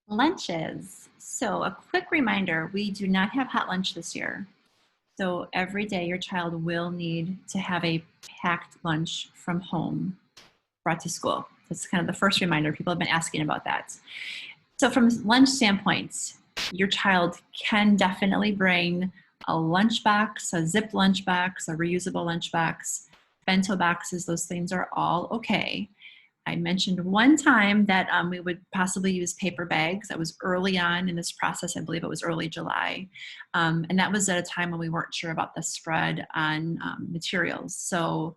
Lunches. So a quick reminder, we do not have hot lunch this year. So every day your child will need to have a packed lunch from home brought to school. That's kind of the first reminder. People have been asking about that. So from lunch standpoint, your child can definitely bring a lunchbox, a zip lunchbox, a reusable lunchbox, bento boxes. Those things are all okay. I mentioned one time that we would possibly use paper bags. That was early on in this process. I believe it was early July. And that was at a time when we weren't sure about the spread on materials. So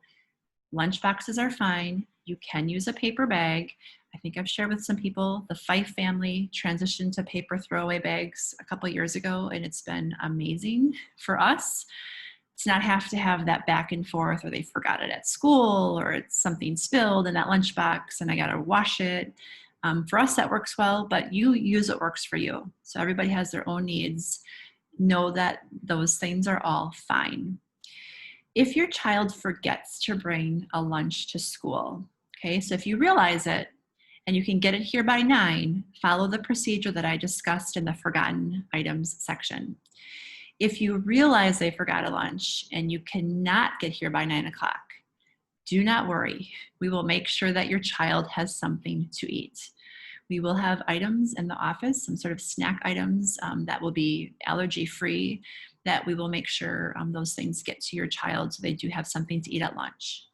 lunch boxes are fine. You can use a paper bag. I think I've shared with some people, the Fife family transitioned to paper throwaway bags a couple years ago, and it's been amazing for us to not have to have that back and forth, or they forgot it at school, or it's something spilled in that lunchbox and I got to wash it. For us, that works well, but you use what works for you. So everybody has their own needs. Know that those things are all fine. If your child forgets to bring a lunch to school, okay, so if you realize it and you can get it here by 9, follow the procedure that I discussed in the forgotten items section. If you realize they forgot a lunch and you cannot get here by 9 o'clock, do not worry. We will make sure that your child has something to eat. We will have items in the office, some sort of snack items that will be allergy-free, that we will make sure those things get to your child so they do have something to eat at lunch.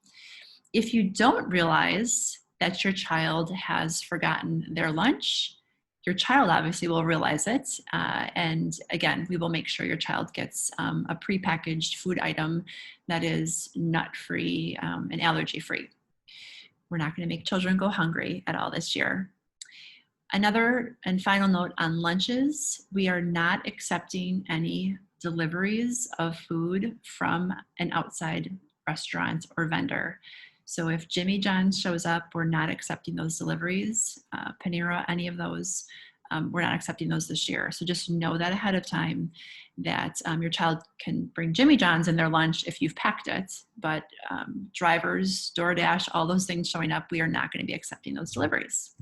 If you don't realize that your child has forgotten their lunch, your child obviously will realize it. And again, we will make sure your child gets a prepackaged food item that is nut-free and allergy-free. We're not going to make children go hungry at all this year. Another and final note on lunches, we are not accepting any deliveries of food from an outside restaurant or vendor. So if Jimmy John's shows up, we're not accepting those deliveries. Panera, any of those, we're not accepting those this year. So just know that ahead of time, that your child can bring Jimmy John's in their lunch if you've packed it, but drivers, DoorDash, all those things showing up, we are not going to be accepting those deliveries.